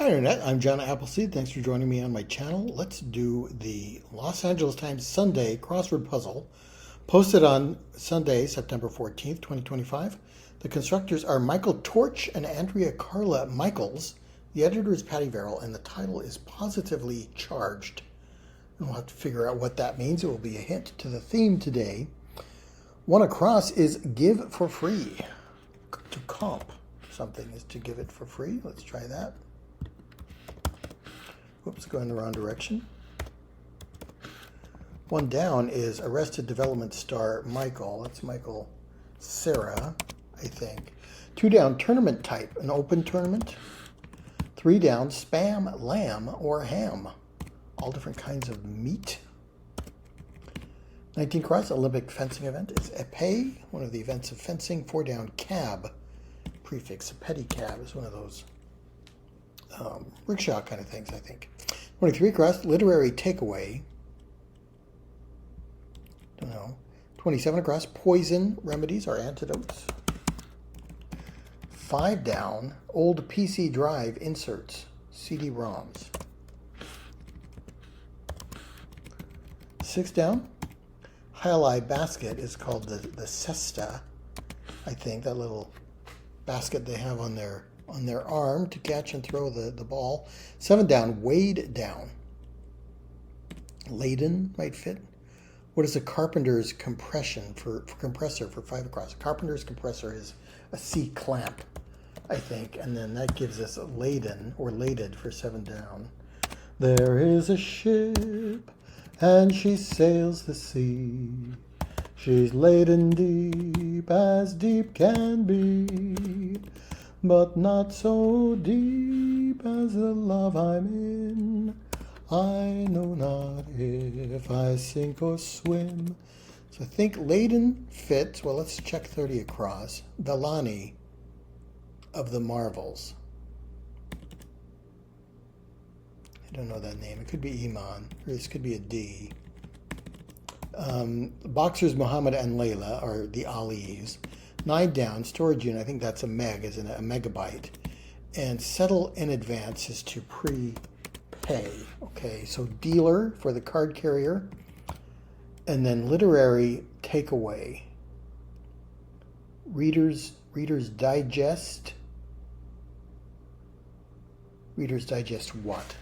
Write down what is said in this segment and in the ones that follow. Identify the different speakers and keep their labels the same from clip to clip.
Speaker 1: Hi Internet, I'm John Appleseed. Thanks for joining me on my channel. Let's do the Los Angeles Times Sunday Crossword Puzzle, posted on Sunday, September 14th, 2025. The constructors are Michael Torch and Andrea Carla Michaels. The editor is Patty Verrill, and the title is Positively Charged. And we'll have to figure out what that means. It will be a hint to the theme today. One across is give for free. To comp something is to give it for free. Let's try that. Oops, going the wrong direction. One down is Arrested Development star Michael. That's Michael Cera, I think. Two down, tournament type, an open tournament. Three down, spam, lamb, or ham. All different kinds of meat. 19 cross, Olympic fencing event is épée, one of the events of fencing. Four down, cab, prefix, a pedicab is one of those rickshaw kind of things, I think. 23 across, literary takeaway. Don't know. 27 across, poison remedies or antidotes. 5 down, old PC drive inserts, CD-ROMs. 6 down, highlight basket is called the cesta, I think, that little basket they have on their arm to catch and throw the ball. 7 down, weighed down. Laden might fit. What is a carpenter's compression for compressor for 5 across? A carpenter's compressor is a C clamp, I think, and then that gives us laden or laded for 7 down. There is a ship and she sails the sea. She's laden deep as deep can be, but not so deep as the love I'm in. I know not if I sink or swim. So I think laden fits. Well, let's check 30 across. Vellani of the Marvels. I don't know that name. It could be Iman, or this could be a D. Boxers Muhammad and Layla are the Alis. 9 down, storage unit, I think that's a meg, as in a megabyte. And settle in advance is to prepay. Okay, so dealer for the card carrier. And then literary takeaway. Reader's Digest. Reader's Digest what?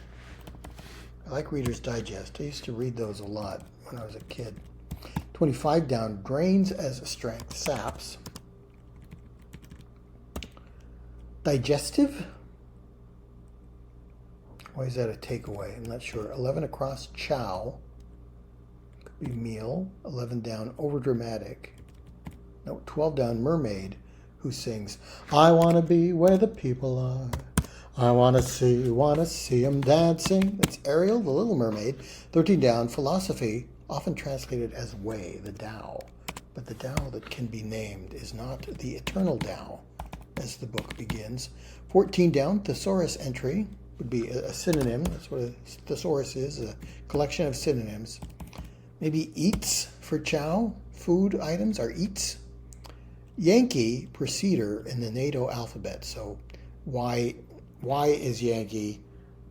Speaker 1: I like Reader's Digest. I used to read those a lot when I was a kid. 25 down, drains as strength, saps. Digestive? Why is that a takeaway? I'm not sure. 11 across, chow. Could be meal. 11 down, overdramatic. No, 12 down, mermaid, who sings, I want to be where the people are. I want to see them dancing. It's Ariel, the Little Mermaid. 13 down, philosophy, often translated as way, the Tao. But the Tao that can be named is not the eternal Tao, as the book begins. 14 down, thesaurus entry would be a synonym. That's what a thesaurus is, a collection of synonyms. Maybe eats for chow, food items are eats. Yankee, preceder in the NATO alphabet. So Y is Yankee,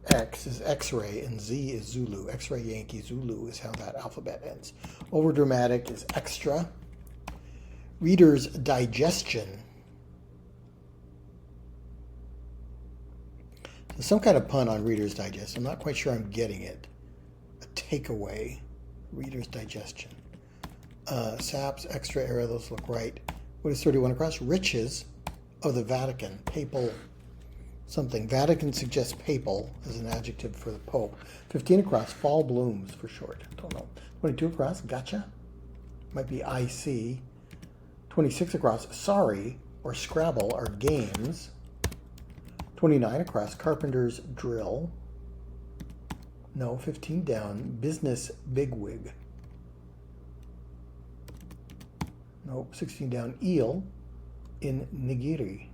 Speaker 1: X is X-ray, and Z is Zulu. X-ray, Yankee, Zulu is how that alphabet ends. Overdramatic is extra. Reader's digestion. So some kind of pun on Reader's Digest. I'm not quite sure I'm getting it. A takeaway. Reader's digestion. Saps, extra era, those look right. What is 31 across? Riches of the Vatican. Papal something. Vatican suggests papal as an adjective for the Pope. 15 across, fall blooms for short. Don't know. 22 across, gotcha. Might be IC. 26 across, sorry, or Scrabble are games. 29 across, carpenter's drill. No, 15 down, business bigwig. Nope, 16 down, eel in nigiri.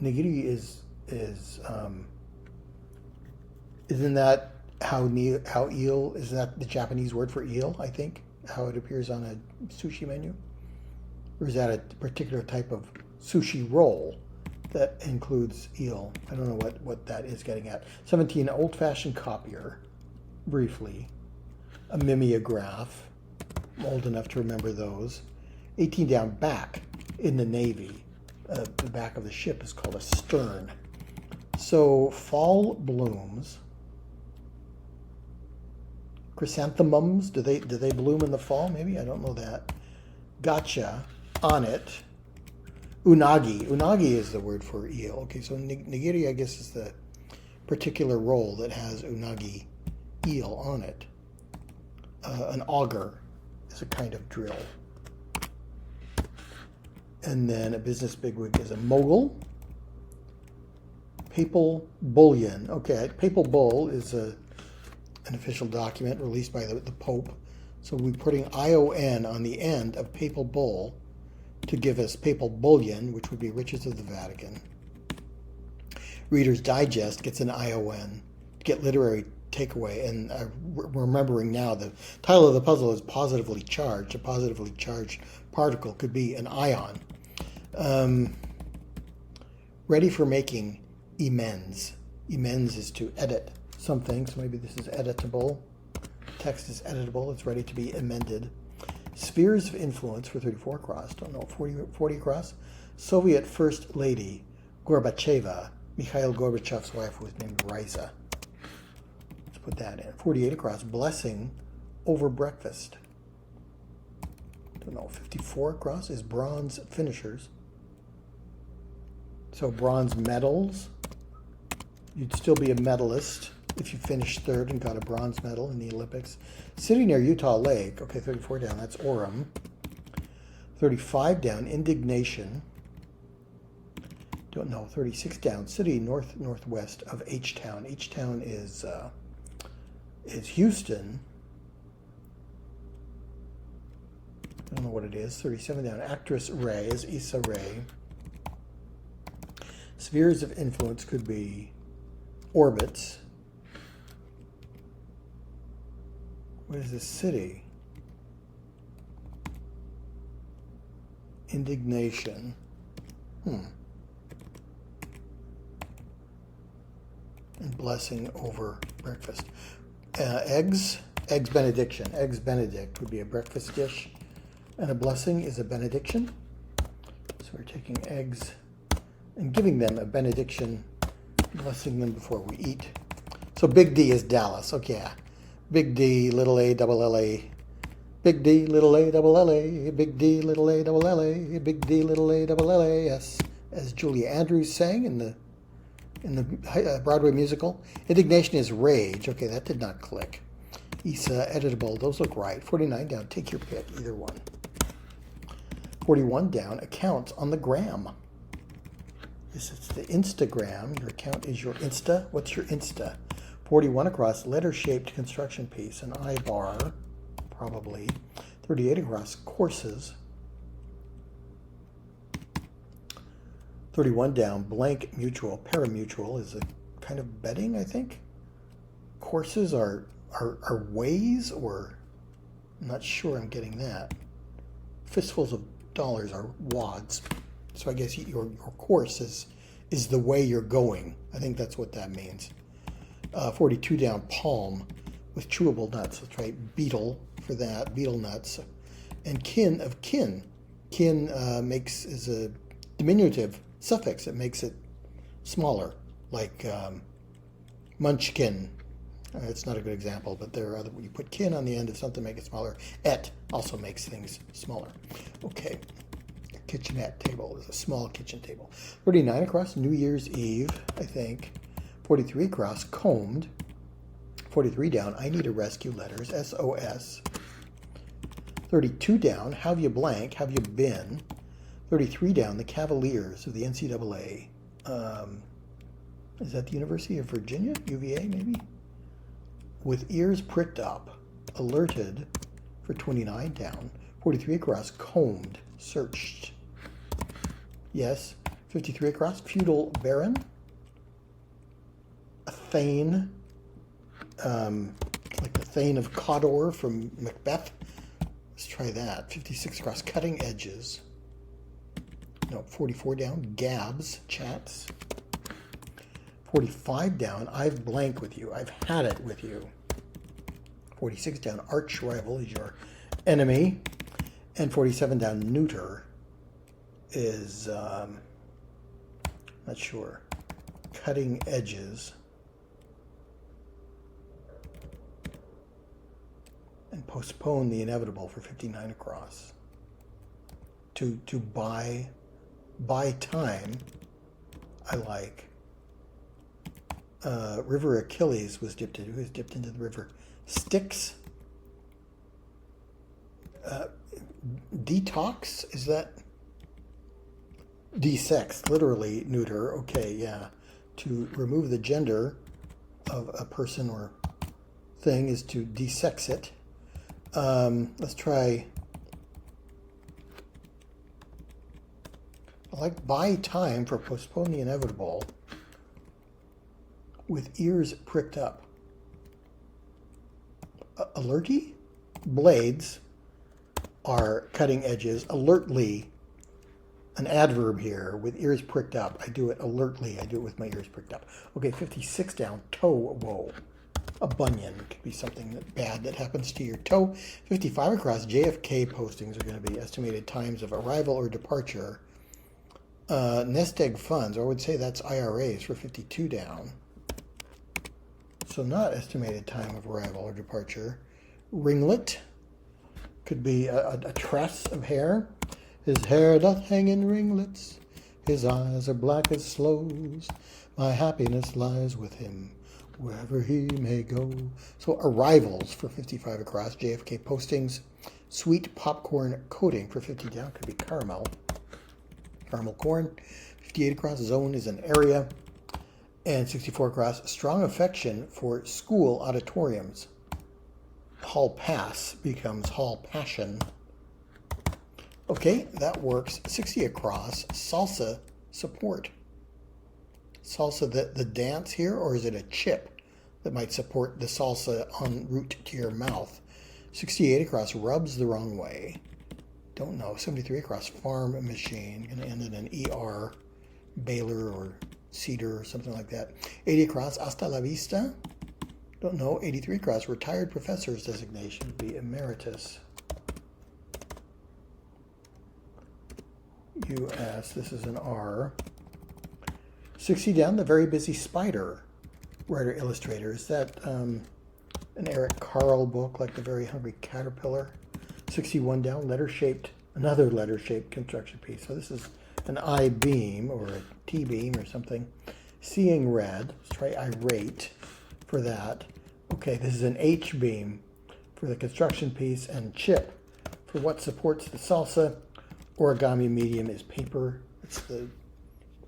Speaker 1: Nigiri isn't that how eel, is that the Japanese word for eel, I think? How it appears on a sushi menu? Or is that a particular type of sushi roll That includes eel. I don't know what that is getting at. 17, old-fashioned copier, briefly. A mimeograph. I'm old enough to remember those. 18 down, back in the Navy. The back of the ship is called a stern. So fall blooms. Chrysanthemums, do they bloom in the fall? Maybe, I don't know that. Gotcha, on it. Unagi. Unagi is the word for eel. Okay, so nigiri, I guess, is the particular roll that has unagi eel on it. An auger is a kind of drill. And then a business bigwig is a mogul. Papal bullion. Okay, papal bull is an official document released by the Pope. So we're putting ION on the end of papal bull to give us papal bullion, which would be riches of the Vatican. Reader's Digest gets an ION. Get literary takeaway. And remembering now, the title of the puzzle is positively charged. A positively charged particle could be an ion. Ready for making emends. Emends is to edit something, so maybe this is editable. Text is editable, it's ready to be amended. Spheres of influence for 34 across, don't know, 40 across. Soviet First Lady Gorbacheva, Mikhail Gorbachev's wife, was named Riza. Let's put that in. 48 across, blessing over breakfast. Don't know, 54 across is bronze finishers. So bronze medals, you'd still be a medalist if you finished third and got a bronze medal in the Olympics. City near Utah Lake, okay, 34 down, that's Orem. 35 down, indignation. Don't know, 36 down, city northwest of H-Town. H-Town is Houston. I don't know what it is. 37 down, actress Ray is Issa Rae. Spheres of influence could be orbits. What is this city? Indignation. And blessing over breakfast. Eggs benediction. Eggs benedict would be a breakfast dish. And a blessing is a benediction. So we're taking eggs and giving them a benediction, blessing them before we eat. So big D is Dallas. Okay, yeah. Big D, little a, double L-A. Big D, little a, double L-A. Big D, little a, double L-A. Big D, little a, double L-A-S. As Julia Andrews sang in the Broadway musical. Indignation is rage. Okay, that did not click. Issa, editable. Those look right. 49 down. Take your pick. Either one. 41 down. Accounts on the gram. Yes, it's the Instagram. Your account is your Insta. What's your Insta? 41 across. Letter-shaped construction piece. An I-bar, probably. 38 across. Courses. 31 down. Blank mutual. Parimutuel is a kind of betting, I think. Courses are ways, or I'm not sure I'm getting that. Fistfuls of dollars are wads. So I guess your course is the way you're going. I think that's what that means. 42 down, palm with chewable nuts. Let's try beetle for that, beetle nuts. And kin of kin. Kin is a diminutive suffix. It makes it smaller, like munchkin. It's not a good example, but there are other, when you put kin on the end of something, make it smaller. Et also makes things smaller. Okay. A kitchenette table is a small kitchen table. 39 across, New Year's Eve, I think. 43 across, combed. 43 down, I need a rescue letters, SOS. 32 down, have you blank, have you been? 33 down, the Cavaliers of the NCAA. Is that the University of Virginia? UVA, maybe? With ears pricked up, alerted for 29 down. 43 across, combed, searched. Yes. 53 across, feudal baron. A thane, like the Thane of Cawdor from Macbeth. Let's try that. 56 across, cutting edges. No, 44 down, gabs, chats. 45 down, I've blank with you. I've had it with you. 46 down, arch rival is your enemy. And 47 down, neuter is, not sure, cutting edges. And postpone the inevitable for 59 across. To buy time, I like. River Achilles was dipped into. Who was dipped into the river? Styx. Detox, is that? Desex, literally neuter. Okay, yeah. To remove the gender of a person or thing is to desex it. Let's try. I like buy time for postpone the inevitable with ears pricked up. Alerty? Blades are cutting edges. Alertly, an adverb here with ears pricked up. I do it alertly. I do it with my ears pricked up. Okay, 56 down. Toe woe. A bunion could be something bad that happens to your toe. 55 across. JFK postings are going to be estimated times of arrival or departure. Nest egg funds, or I would say that's IRAs for 52 down. So not estimated time of arrival or departure. Ringlet could be a tress of hair. His hair doth hang in ringlets. His eyes are black as sloes. My happiness lies with him, wherever he may go. So arrivals for 55 across. JFK postings. Sweet popcorn coating for 50 down. Could be caramel. Caramel corn. 58 across. Zone is an area. And 64 across. Strong affection for school auditoriums. Hall pass becomes hall passion. Okay, that works. 60 across. Salsa support. Salsa, the dance here, or is it a chip that might support the salsa en route to your mouth? 68 across. Rubs the wrong way. Don't know. 73 across. Farm machine. Going to end in an ER. Baler or cedar or something like that. 80 across. Hasta la vista. Don't know. 83 across. Retired professor's designation would be emeritus. US. This is an R. 60 down. The Very Busy Spider. Writer illustrator. Is that an Eric Carle book, like The Very Hungry Caterpillar? 61 down. Letter-shaped. Another letter-shaped construction piece. So this is an I-beam or a T-beam or something. Seeing red. Let's try irate for that. Okay, this is an H-beam for the construction piece, and chip for what supports the salsa. Origami medium is paper. It's the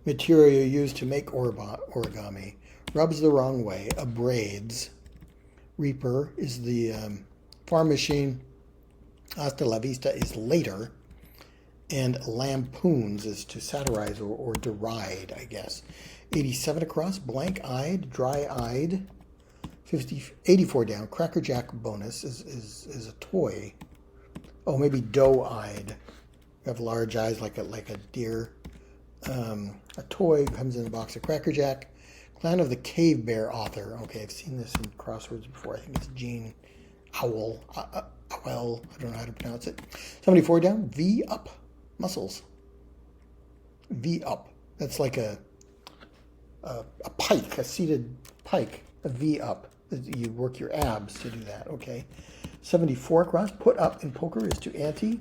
Speaker 1: material used to make origami. Rubs the wrong way. Abrades. Reaper is the farm machine. Hasta la vista is later. And lampoons is to satirize or deride, I guess. 87 across. Blank-eyed. Dry-eyed. 84 down. Cracker Jack bonus is a toy. Oh, maybe doe-eyed. You have large eyes like a deer. A toy comes in a box of Cracker Jack. Clan of the Cave Bear author. Okay, I've seen this in crosswords before. I think it's Gene Owl. Well, I don't know how to pronounce it. 74 down. V up. Muscles. V up. That's like a pike, a seated pike. A V up. You work your abs to do that. Okay. 74 across. Put up in poker is to ante.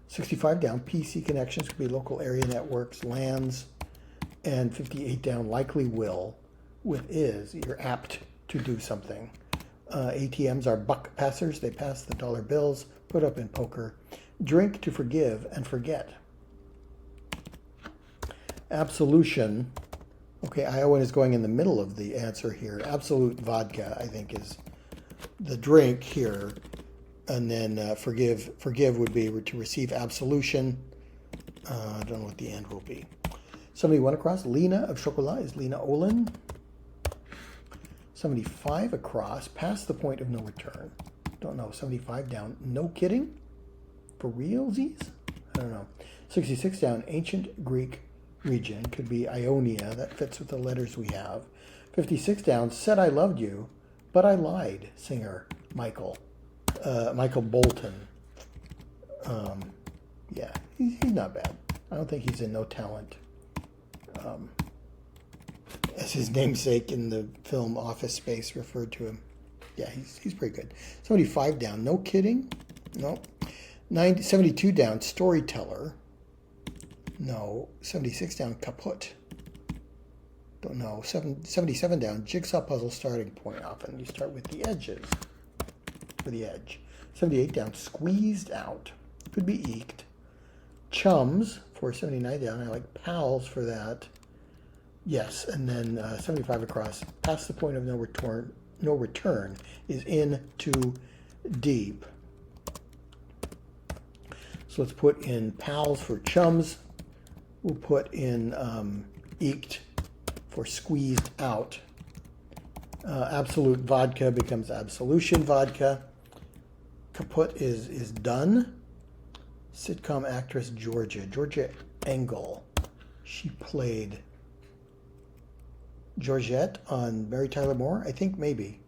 Speaker 1: 65 down. PC connections could be local area networks, LANs. And 58 down. Likely will with is. You're apt to do something. ATMs are buck passers. They pass the dollar bills. Put up in poker. Drink to forgive and forget. Absolution. Okay, Iowan is going in the middle of the answer here. Absolute vodka, I think, is the drink here. And then forgive would be to receive absolution. I don't know what the end will be. 71 across. Lena of Chocolat is Lena Olin. 75 across. Past the point of no return. Don't know. 75 down. No kidding? For realsies? I don't know. 66 down, ancient Greek region. Could be Ionia. That fits with the letters we have. 56 down, said I loved you, but I lied. Singer Michael Bolton. Yeah, he's not bad. I don't think he's in No Talent. As his namesake in the film Office Space referred to him. Yeah, he's pretty good. 75 down, no kidding. No. 72 down, storyteller. No. 76 down, kaput. Don't know. 77 down, jigsaw puzzle starting point. Often you start with the edges for the edge. 78 down, squeezed out. Could be eked. Chums for 79 down. I like pals for that. Yes, and then 75 across. Past the point of no return. No return is in too deep. So let's put in pals for chums. We'll put in eked for squeezed out. Absolute vodka becomes absolution vodka. Kaput is done. Sitcom actress Georgia Engel. She played Georgette on Mary Tyler Moore? I think maybe.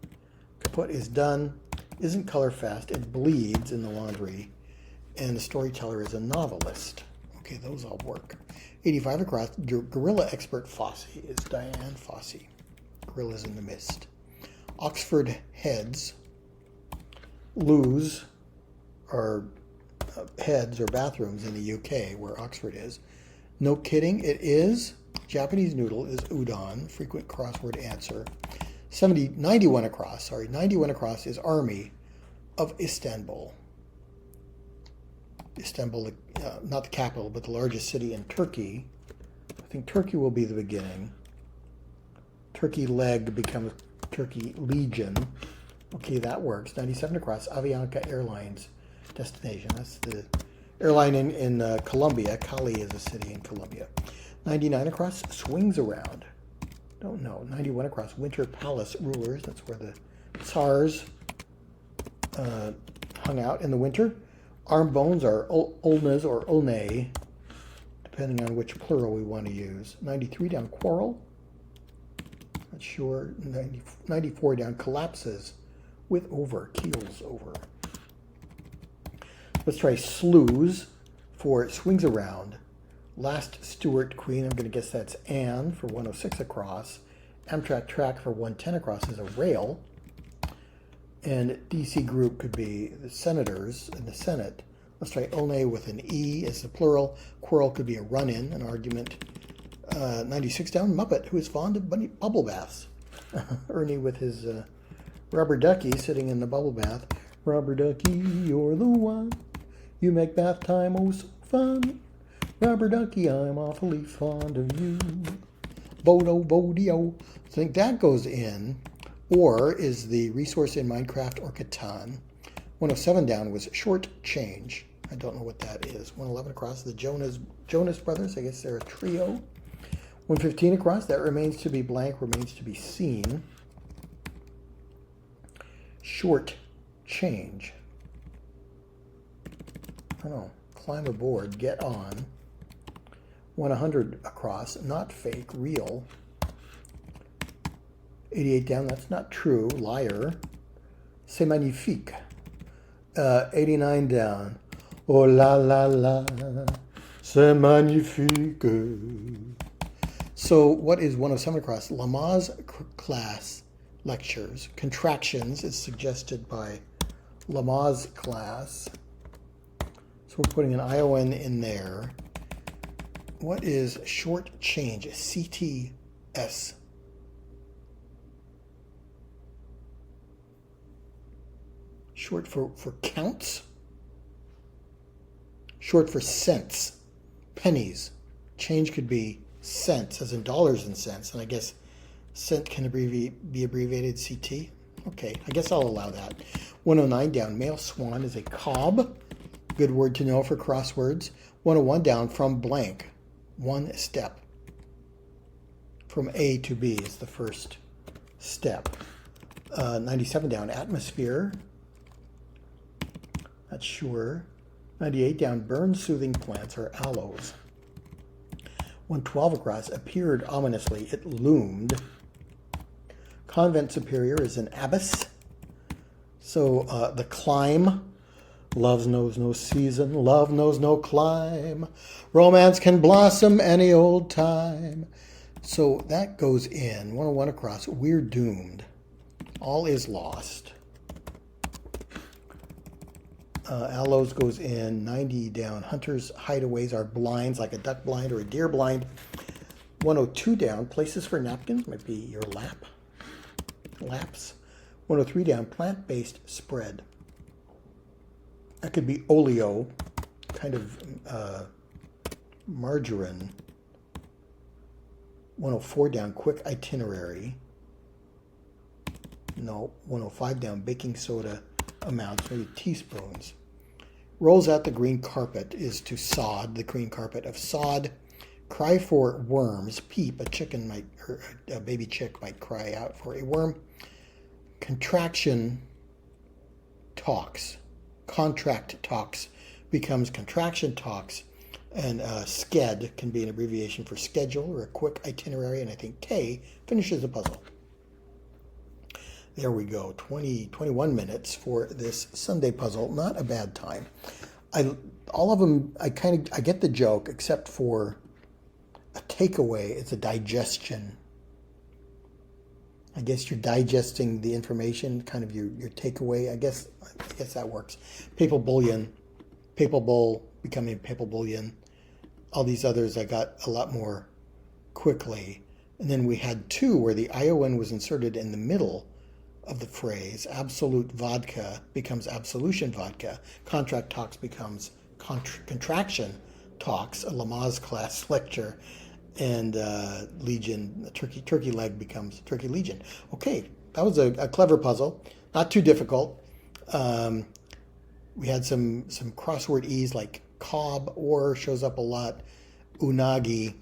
Speaker 1: Kaput is done. Isn't color fast. It bleeds in the laundry. And the storyteller is a novelist. Okay, those all work. 85 across. Gorilla expert Fosse is Diane Fosse. Gorillas in the Mist. Oxford heads. Loos are heads or bathrooms in the UK where Oxford is. No kidding, it is. Japanese noodle is udon. Frequent crossword answer. 91 across. 91 across is Army of Istanbul. Istanbul, not the capital, but the largest city in Turkey. I think Turkey will be the beginning. Turkey leg becomes Turkey Legion. Okay, that works. 97 across. Avianca Airlines destination. That's the airline in Colombia. Cali is a city in Colombia. 99 across. Swings around. Don't know. 91 across. Winter Palace rulers. That's where the Tsars hung out in the winter. Arm bones are ulnas or ulnae, depending on which plural we want to use. 93 down, quarrel. Not sure. 94 down, collapses with over, keels over. Let's try slews for swings around. Last Stuart Queen, I'm going to guess that's Anne for 106 across. Amtrak track for 110 across is a rail. And DC group could be the senators in the Senate. Let's try ulnae with an E as the plural. Quarrel could be a run-in, an argument. 96 down, Muppet, who is fond of bubble baths. Ernie with his rubber ducky sitting in the bubble bath. Rubber ducky, you're the one. You make bath time oh so fun. Rubber ducky, I'm awfully fond of you. Bodo, bodio. I think that goes in. Or is the resource in Minecraft or Catan. 107 down was short change. I don't know what that is. 111 across, the Jonas Brothers. I guess they're a trio. 115 across, that remains to be blank, remains to be seen. Short change. I don't know. Climb aboard, get on. 100 across, not fake, real. 88 down, that's not true, liar. C'est magnifique. 89 down. Oh la la la, c'est magnifique. So what is 107 across? Lamaze class lectures. Contractions is suggested by Lamaze class. So we're putting an ION in there. What is short change? CTS. Short for counts. Short for cents. Pennies. Change could be cents, as in dollars and cents. And I guess cent can be abbreviated CT. Okay, I guess I'll allow that. 109 down, male swan is a cob. Good word to know for crosswords. 101 down, from blank. One step. From A to B is the first step. 97 down, atmosphere. Not sure. 98 down, burn soothing plants are aloes. 112 across, appeared ominously, it loomed. Convent superior is an abbess. So the climb, love knows no season, love knows no clime. Romance can blossom any old time. So that goes in, 101 across, we're doomed. All is lost. Aloes goes in, 90 down. Hunters' hideaways are blinds, like a duck blind or a deer blind. 102 down, places for napkins might be your laps. 103 down, plant-based spread. That could be oleo, kind of margarine. 104 down, quick itinerary. No, 105 down, baking soda amounts, maybe teaspoons. Rolls out the green carpet is to sod, the green carpet of sod. Cry for worms, peep, a chicken might, or a baby chick might cry out for a worm. Contraction talks, contract talks becomes contraction talks, and SCED can be an abbreviation for schedule or a quick itinerary, and I think K finishes the puzzle. There we go, 21 minutes for this Sunday puzzle. Not a bad time. All of them, I get the joke, except for a takeaway. It's a digestion. I guess you're digesting the information, kind of your takeaway. I guess that works. Papal bullion, papal bull becoming papal bullion. All these others I got a lot more quickly. And then we had two where the ION was inserted in the middle of the phrase. Absolute vodka becomes absolution vodka. Contract talks becomes contraction talks, a Lamaze class lecture. And Legion, turkey leg becomes turkey legion. Okay, that was a clever puzzle. Not too difficult. We had some crossword E's like cob, or shows up a lot, unagi,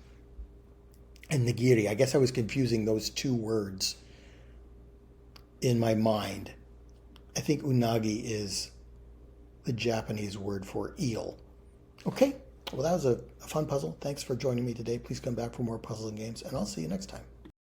Speaker 1: and nigiri. I guess I was confusing those two words in my mind. I think unagi is the Japanese word for eel. Okay, well, that was a fun puzzle. Thanks for joining me today. Please come back for more puzzles and games, and I'll see you next time.